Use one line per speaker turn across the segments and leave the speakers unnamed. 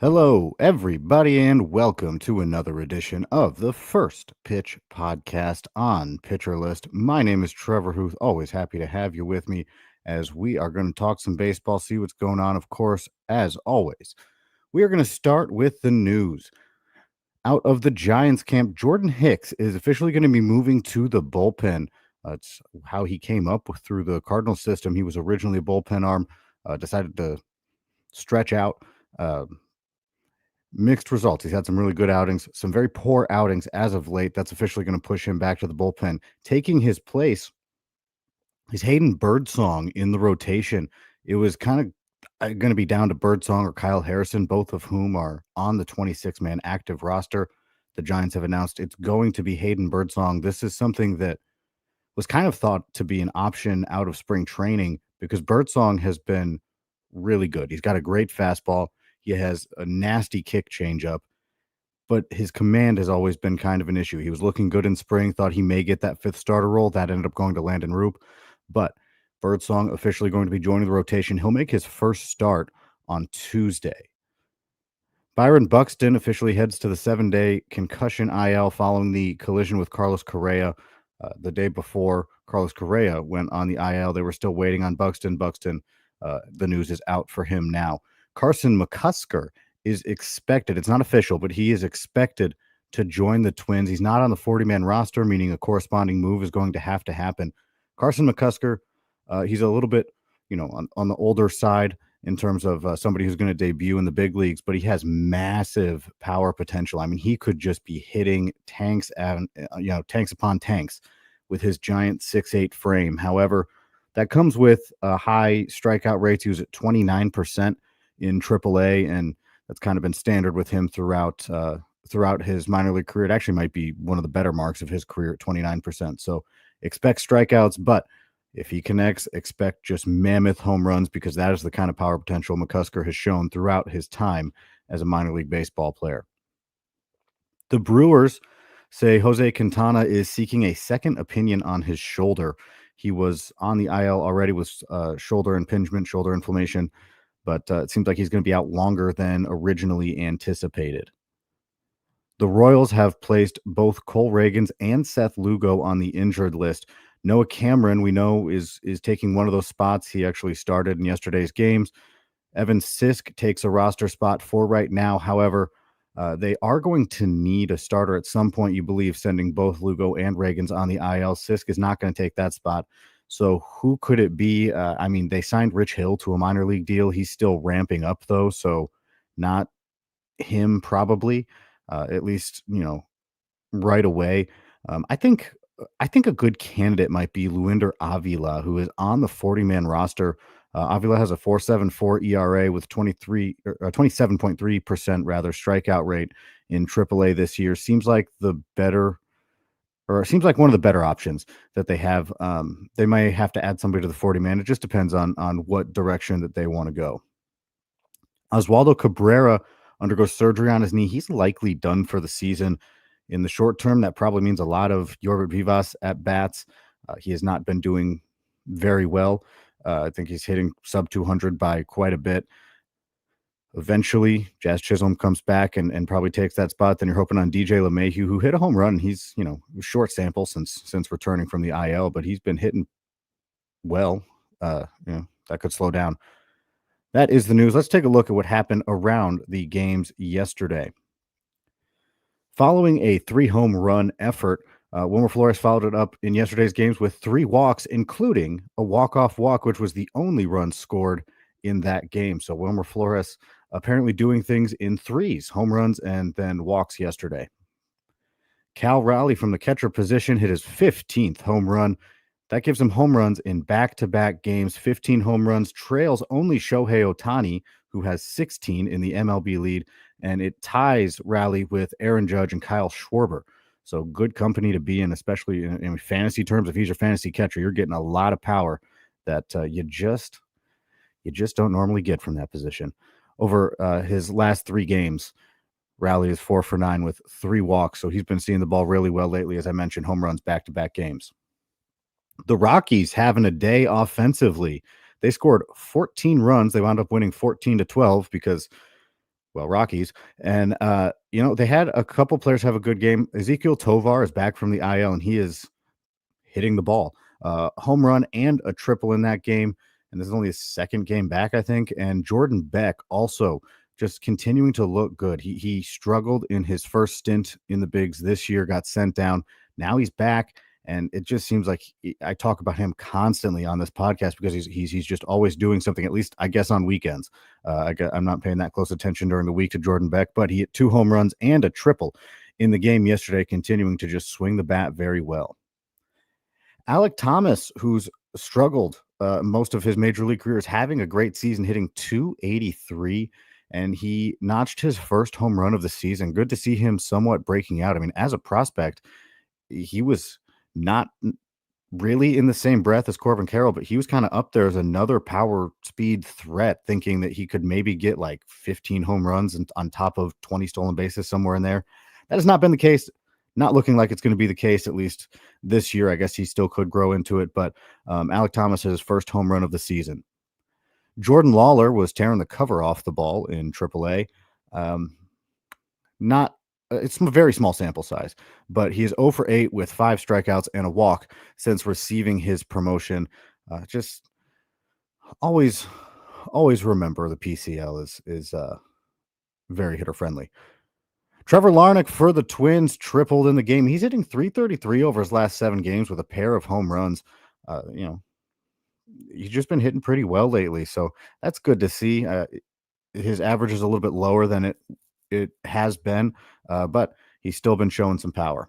Hello, everybody, and welcome to another edition of the First Pitch Podcast on Pitcher List. My name is Trevor Hooth. Always happy to have you with me as we are going to talk some baseball, see what's going on. Of course, as always, we are going to start with the news. Out of the Giants camp, Jordan Hicks is officially going to be moving to the bullpen. It's how he came up through the Cardinal system. He was originally a bullpen arm, decided to stretch out. Uh, Mixed results. He's had some really good outings, some very poor outings as of late. That's officially going to push him back to the bullpen. Taking his place is Hayden Birdsong in the rotation. It was kind of going to be down to Birdsong or Kyle Harrison, both of whom are on the 26-man active roster. The Giants have announced it's going to be Hayden Birdsong. This is something that was kind of thought to be an option out of spring training because Birdsong has been really good. He's got a great fastball. He has a nasty kick changeup, but his command has always been kind of an issue. He was looking good in spring, thought he may get that fifth starter role. That ended up going to Landon Roop, but Birdsong officially going to be joining the rotation. He'll make his first start on Tuesday. Byron Buxton officially heads to the 7-day concussion IL following the collision with Carlos Correa. The day before Carlos Correa went on the IL, they were still waiting on Buxton. The news is out for him now. Carson McCusker is expected. It's not official, but he is expected to join the Twins. He's not on the 40-man roster, meaning a corresponding move is going to happen. Carson McCusker, he's a little bit, on the older side in terms of somebody who's going to debut in the big leagues, but he has massive power potential. I mean, he could just be hitting tanks upon tanks with his giant 6'8" frame. However, that comes with high strikeout rates. He was at 29% in AAA, and that's kind of been standard with him throughout his minor league career. It actually might be one of the better marks of his career at 29%. So expect strikeouts, but if he connects, expect just mammoth home runs because that is the kind of power potential McCusker has shown throughout his time as a minor league baseball player. The Brewers say Jose Quintana is seeking a second opinion on his shoulder. He was on the IL already with shoulder impingement, shoulder inflammation, but it seems like he's going to be out longer than originally anticipated. The Royals have placed both Cole Ragans and Seth Lugo on the injured list. Noah Cameron, we know, is taking one of those spots. He actually started in yesterday's games. Evan Sisk takes a roster spot for right now. However, they are going to need a starter at some point, you believe, sending both Lugo and Ragans on the IL. Sisk is not going to take that spot. So who could it be? They signed Rich Hill to a minor league deal. He's still ramping up, though, so not him probably, at least, right away. I think a good candidate might be Luinder Avila, who is on the 40-man roster. Avila has a 4.74 ERA with 27.3% rather strikeout rate in AAA this year. Seems like one of the better options that they have. They may have to add somebody to the 40-man. It just depends on what direction that they want to go. Oswaldo Cabrera undergoes surgery on his knee. He's likely done for the season. In the short term, that probably means a lot of Yorvit Vivas at bats. He has not been doing very well. I think he's hitting sub 200 by quite a bit. Eventually, Jazz Chisholm comes back and probably takes that spot. Then you're hoping on DJ LeMahieu, who hit a home run. He's, short sample since returning from the IL, but he's been hitting well. That could slow down. That is the news. Let's take a look at what happened around the games yesterday. Following a 3-home run effort, Wilmer Flores followed it up in yesterday's games with 3 walks, including a walk-off walk, which was the only run scored in that game. So Wilmer Flores apparently doing things in threes, home runs and then walks yesterday. Cal Raleigh from the catcher position hit his 15th home run. That gives him home runs in back-to-back games, 15 home runs, trails only Shohei Ohtani, who has 16 in the MLB lead, and it ties Raleigh with Aaron Judge and Kyle Schwarber. So good company to be in, especially in fantasy terms. If he's your fantasy catcher, you're getting a lot of power that you just don't normally get from that position. Over his last 3 games, Raleigh is 4 for 9 with 3 walks, so he's been seeing the ball really well lately. As I mentioned, home runs back-to-back games. The Rockies having a day offensively. They scored 14 runs. They wound up winning 14-12 because well, Rockies. And, they had a couple players have a good game. Ezekiel Tovar is back from the IL, and he is hitting the ball. Home run and a triple in that game. And this is only his second game back, I think. And Jordan Beck also just continuing to look good. He struggled in his first stint in the bigs this year, got sent down. Now he's back. And it just seems like I talk about him constantly on this podcast because he's just always doing something. At least I guess on weekends. I'm not paying that close attention during the week to Jordan Beck, but he hit 2 home runs and a triple in the game yesterday, continuing to just swing the bat very well. Alec Thomas, who's struggled most of his major league career, is having a great season, hitting 283, and he notched his first home run of the season. Good to see him somewhat breaking out. I mean, as a prospect, he was not really in the same breath as Corbin Carroll, but he was kind of up there as another power speed threat, thinking that he could maybe get like 15 home runs and on top of 20 stolen bases somewhere in there. That has not been the case. Not looking like it's going to be the case, at least this year. I guess he still could grow into it, but Alec Thomas has his first home run of the season. Jordan Lawler was tearing the cover off the ball in AAA. Not It's a very small sample size, but he is 0 for 8 with 5 strikeouts and a walk since receiving his promotion. Just always remember the PCL is very hitter friendly. Trevor Larnach for the Twins tripled in the game. He's hitting 333 over his last 7 games with a pair of home runs. He's just been hitting pretty well lately, so that's good to see. His average is a little bit lower than it has been, but he's still been showing some power.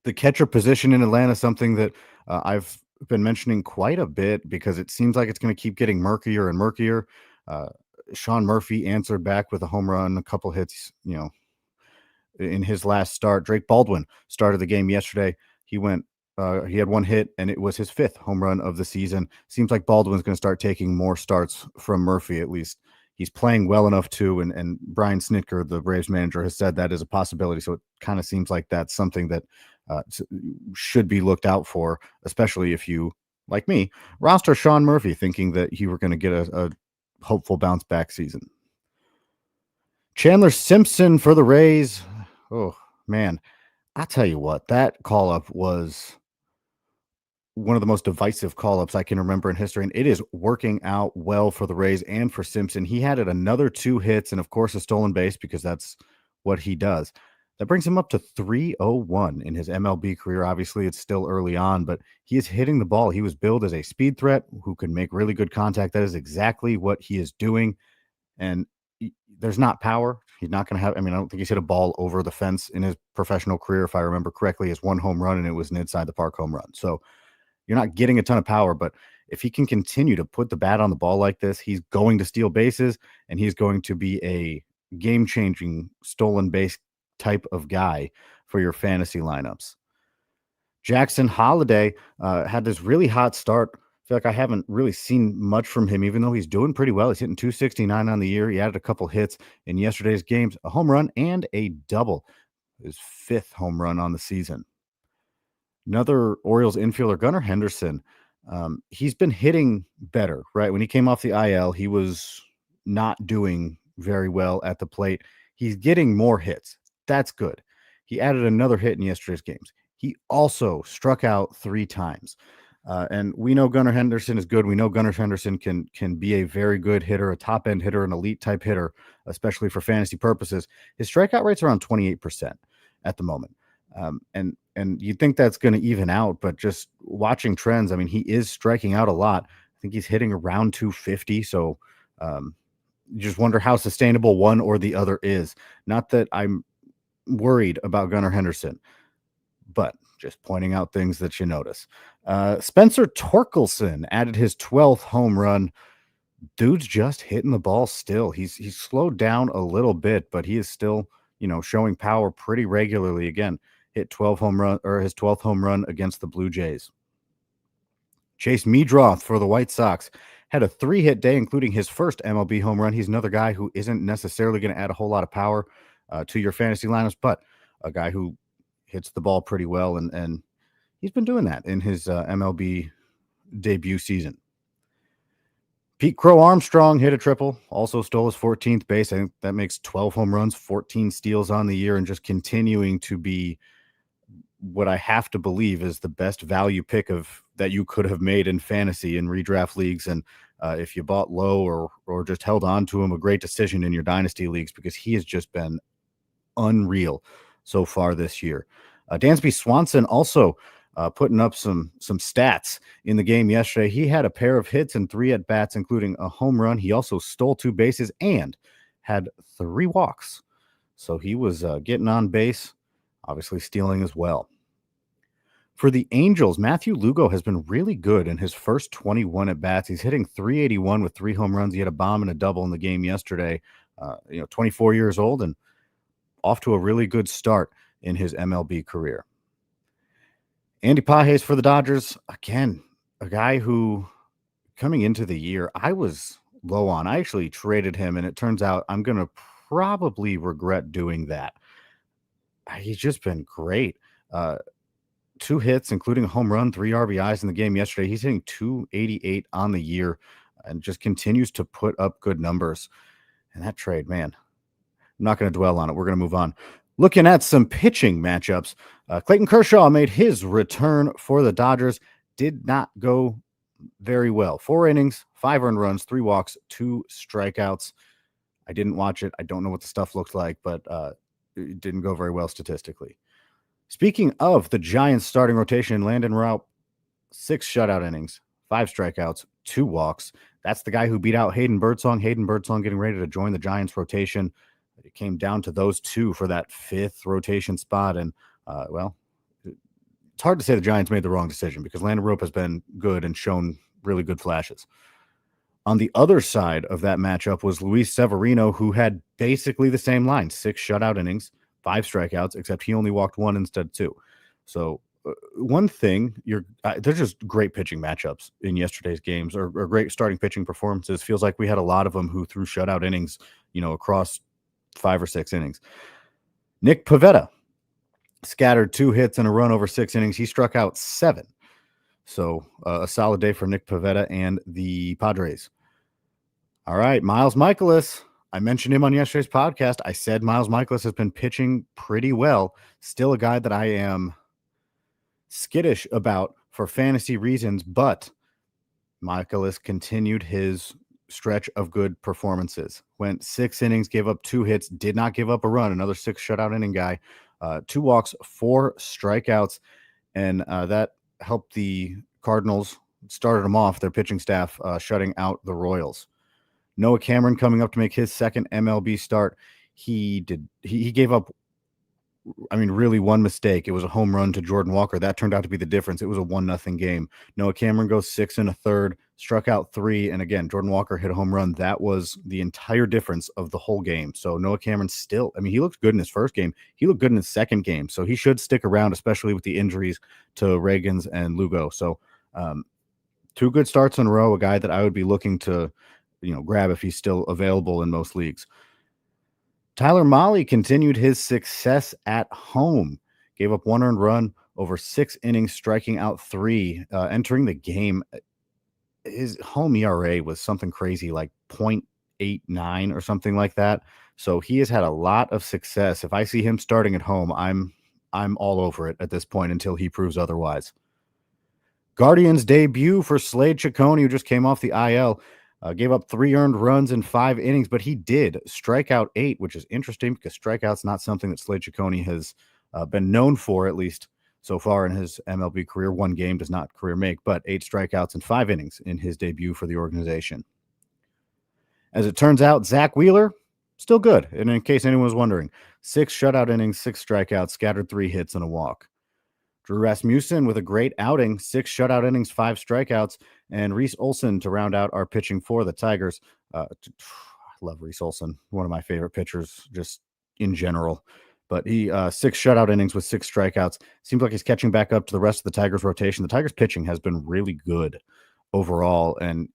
The catcher position in Atlanta, something that I've been mentioning quite a bit because it seems like it's going to keep getting murkier and murkier. Sean Murphy answered back with a home run, a couple hits, in his last start. Drake Baldwin started the game yesterday. He had 1 hit, and it was his 5th home run of the season. Seems like Baldwin's going to start taking more starts from Murphy, at least. He's playing well enough too, and Brian Snitker, the Braves manager, has said that is a possibility. So it kind of seems like that's something that should be looked out for, especially if you, like me, roster Sean Murphy thinking that you were going to get a hopeful bounce back season. Chandler Simpson for the Rays. Oh, man. I tell you what, that call-up was one of the most divisive call-ups I can remember in history, and it is working out well for the Rays and for Simpson. He had another 2 hits and, of course, a stolen base because that's what he does. That brings him up to 301 in his MLB career. Obviously, it's still early on, but he is hitting the ball. He was billed as a speed threat who can make really good contact. That is exactly what he is doing, and there's not power. He's not going to have, I don't think he's hit a ball over the fence in his professional career. If I remember correctly, his 1 home run, and it was an inside the park home run. So you're not getting a ton of power, but if he can continue to put the bat on the ball like this, he's going to steal bases, and he's going to be a game-changing stolen base type of guy for your fantasy lineups. Jackson Holiday had this really hot start. I feel like I haven't really seen much from him, even though he's doing pretty well. He's hitting 269 on the year. He added a couple hits in yesterday's games, a home run and a double, his 5th home run on the season. Another Orioles infielder, Gunnar Henderson. He's been hitting better, right? When he came off the IL, he was not doing very well at the plate. He's getting more hits. That's good. He added another hit in yesterday's games. He also struck out 3 times. And we know Gunnar Henderson is good. We know Gunnar Henderson can be a very good hitter, a top-end hitter, an elite type hitter, especially for fantasy purposes. His strikeout rate's around 28% at the moment. And you'd think that's going to even out, but just watching trends, he is striking out a lot. I think he's hitting around 250. So you just wonder how sustainable one or the other is. Not that I'm worried about Gunnar Henderson, but just pointing out things that you notice. Spencer Torkelson added his 12th home run. Dude's just hitting the ball still. He's slowed down a little bit, but he is still, showing power pretty regularly. Again, hit his 12th home run against the Blue Jays. Chase Meadroth for the White Sox had a 3-hit day, including his first MLB home run. He's another guy who isn't necessarily going to add a whole lot of power to your fantasy lineups, but a guy who hits the ball pretty well, and he's been doing that in his MLB debut season. Pete Crow Armstrong hit a triple, also stole his 14th base. I think that makes 12 home runs, 14 steals on the year, and just continuing to be what I have to believe is the best value pick of that you could have made in fantasy in redraft leagues. And if you bought low or just held on to him, a great decision in your dynasty leagues because he has just been unreal so far this year. Dansby Swanson also putting up some stats in the game yesterday. He had a pair of hits and 3 at bats, including a home run. He also stole 2 bases and had 3 walks. So he was getting on base, obviously stealing as well. For the Angels, Matthew Lugo has been really good in his first 21 at bats. He's hitting .381 with 3 home runs. He had a bomb and a double in the game yesterday. 24 years old and off to a really good start in his MLB career. Andy Pages for the Dodgers, again, a guy who coming into the year, I was low on. I actually traded him, and it turns out I'm going to probably regret doing that. He's just been great. 2 hits, including a home run, 3 RBIs in the game yesterday. He's hitting .288 on the year and just continues to put up good numbers. And that trade, man, I'm not going to dwell on it. We're going to move on. Looking at some pitching matchups, Clayton Kershaw made his return for the Dodgers. Did not go very well. 4 innings, 5 earned runs, 3 walks, 2 strikeouts. I didn't watch it. I don't know what the stuff looked like, but it didn't go very well statistically. Speaking of the Giants starting rotation, Landon Raup, 6 shutout innings, 5 strikeouts, 2 walks. That's the guy who beat out Hayden Birdsong. Hayden Birdsong getting ready to join the Giants rotation. It came down to those 2 for that 5th rotation spot. And, it's hard to say the Giants made the wrong decision because Landon Raup has been good and shown really good flashes. On the other side of that matchup was Luis Severino, who had basically the same line, 6 shutout innings, 5 strikeouts, except he only walked 1 instead of 2. So one thing, there's just great pitching matchups in yesterday's games or great starting pitching performances. Feels like we had a lot of them who threw shutout innings, across 5 or 6 innings. Nick Pivetta scattered 2 hits and a run over 6 innings. He struck out 7. So a solid day for Nick Pivetta and the Padres. All right, Miles Mikolas. I mentioned him on yesterday's podcast. I said Miles Mikolas has been pitching pretty well. Still a guy that I am skittish about for fantasy reasons, but Mikolas continued his stretch of good performances. Went 6 innings, gave up 2 hits, did not give up a run. Another 6 shutout inning guy. 2 walks, 4 strikeouts, and that helped the Cardinals, started them off, their pitching staff, shutting out the Royals. Noah Cameron coming up to make his second MLB start. He gave up, really one mistake. It was a home run to Jordan Walker. That turned out to be the difference. It was a 1-0 game. Noah Cameron goes 6 1/3, struck out 3, and again, Jordan Walker hit a home run. That was the entire difference of the whole game. So Noah Cameron still, he looked good in his first game. He looked good in his second game. So he should stick around, especially with the injuries to Reagans and Lugo. So 2 good starts in a row, a guy that I would be looking to grab if he's still available in most leagues. Tyler Mahle continued his success at home. Gave up 1 earned run over 6 innings, striking out 3. Entering the game, his home ERA was something crazy like 0.89 or something like that. So he has had a lot of success. If I see him starting at home, I'm all over it at this point until he proves otherwise. Guardians debut for Slade Ciccone, who just came off the IL. Gave up 3 earned runs in 5 innings, but he did strike out 8, which is interesting because strikeout's not something that Slade Ciccone has been known for, at least so far in his MLB career. 1 game does not career make, but 8 strikeouts in 5 innings in his debut for the organization. As it turns out, Zach Wheeler, still good. And in case anyone was wondering, 6 shutout innings, 6 strikeouts, scattered 3 hits and a walk. Drew Rasmussen with a great outing, 6 shutout innings, 5 strikeouts, and Reese Olson to round out our pitching for the Tigers. I love Reese Olson, one of my favorite pitchers just in general. But he 6 shutout innings with 6 strikeouts. Seems like he's catching back up to the rest of the Tigers rotation. The Tigers pitching has been really good overall, and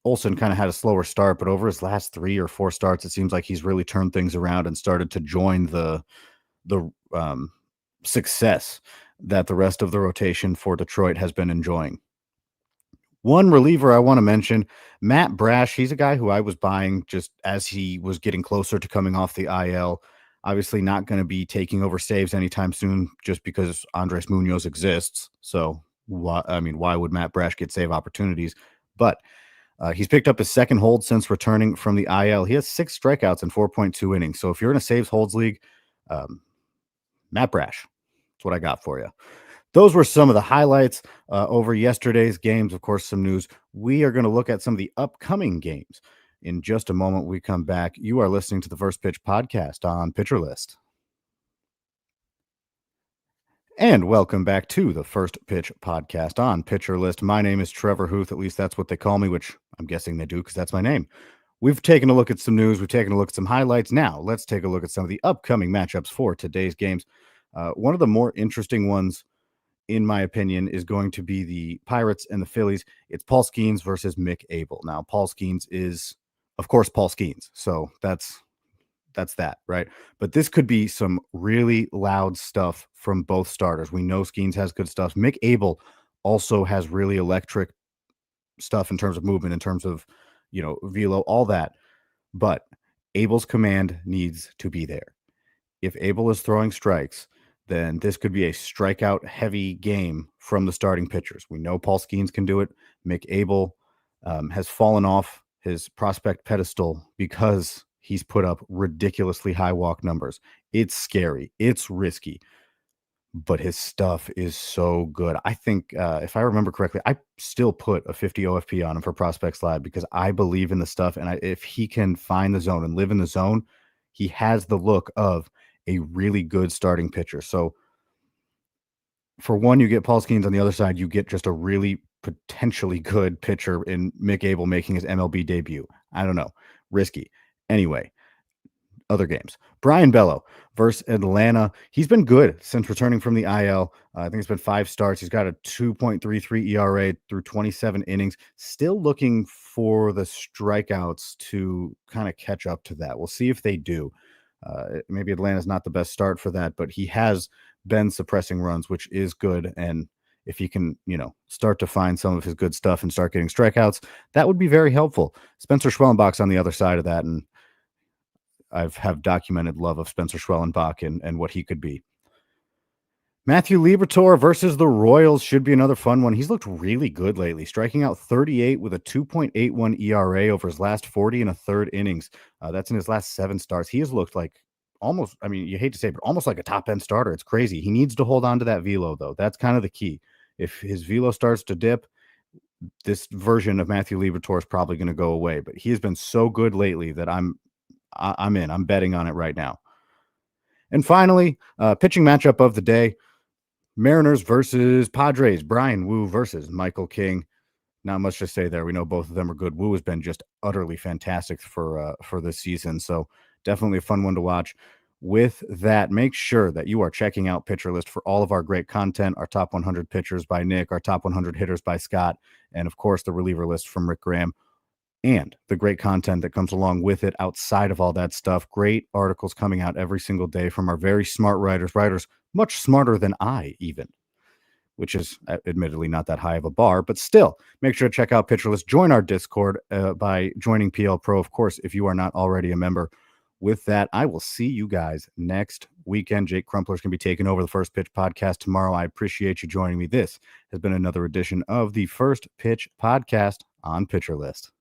Olson kind of had a slower start, but over his last 3 or 4 starts, it seems like he's really turned things around and started to join the success that the rest of the rotation for Detroit has been enjoying. One reliever I want to mention, Matt Brash. He's a guy who I was buying just as he was getting closer to coming off the IL. Obviously, not going to be taking over saves anytime soon just because Andres Munoz exists. So, why would Matt Brash get save opportunities? But he's picked up his second hold since returning from the IL. He has 6 strikeouts in 4.2 innings. So, if you're in a saves holds league, um, Matt Brash, that's what I got for you. Those were some of the highlights over yesterday's games. Of course, some news. We are going to look at some of the upcoming games in just a moment. When we come back. You are listening to the First Pitch podcast on Pitcher List. And welcome back to the First Pitch podcast on Pitcher List. My name is Trevor Hooth. At least that's what they call me, which I'm guessing they do because that's my name. We've taken a look at some news. We've taken a look at some highlights. Now, let's take a look at some of the upcoming matchups for today's games. One of the more interesting ones, in my opinion, is going to be the Pirates and the Phillies. It's Paul Skeens versus Mick Abel. Now, Paul Skeens is, of course, Paul Skeens. So that's that, right? But this could be some really loud stuff from both starters. We know Skeens has good stuff. Mick Abel also has really electric stuff in terms of movement, in terms of, velo, all that. But Abel's command needs to be there. If Abel is throwing strikes, then this could be a strikeout heavy game from the starting pitchers. We know Paul Skeens can do it. Mick Abel has fallen off his prospect pedestal because he's put up ridiculously high walk numbers. It's scary. It's risky. But his stuff is so good. I think, if I remember correctly, I still put a 50 OFP on him for Prospects Live because I believe in the stuff. And if he can find the zone and live in the zone, he has the look of a really good starting pitcher. So for one, you get Paul Skeens. On the other side, you get just a really potentially good pitcher in Mick Abel making his MLB debut. I don't know. Risky. Anyway, other games. Brian Bello versus Atlanta. He's been good since returning from the IL. I think it's been 5 starts. He's got a 2.33 ERA through 27 innings. Still looking for the strikeouts to kind of catch up to that. We'll see if they do. Maybe Atlanta's not the best start for that, but he has been suppressing runs, which is good. And if he can, start to find some of his good stuff and start getting strikeouts, that would be very helpful. Spencer Schwellenbach's on the other side of that, and have documented love of Spencer Schwellenbach and what he could be. Matthew Liberatore versus the Royals should be another fun one. He's looked really good lately, striking out 38 with a 2.81 ERA over his last 40 and a third innings. That's in his last 7 starts. He has looked like almost, you hate to say it, but almost like a top-end starter. It's crazy. He needs to hold on to that velo, though. That's kind of the key. If his velo starts to dip, this version of Matthew Liberatore is probably going to go away. But he has been so good lately that I'm in. I'm betting on it right now. And finally, pitching matchup of the day. Mariners versus Padres. Brian Wu versus Michael King. Not much to say there. We know both of them are good. Wu has been just utterly fantastic for this season. So definitely a fun one to watch. With that, make sure that you are checking out Pitcher List for all of our great content, our top 100 pitchers by Nick, our top 100 hitters by Scott, and of course the reliever list from Rick Graham, and the great content that comes along with it outside of all that stuff. Great articles coming out every single day from our very smart writers much smarter than I even, which is admittedly not that high of a bar, but still make sure to check out Pitcher List. Join our Discord by joining PL Pro, of course, if you are not already a member. With that, I will see you guys next weekend. Jake Crumpler is going to be taking over the First Pitch podcast tomorrow. I appreciate you joining me. This has been another edition of the First Pitch podcast on Pitcher List.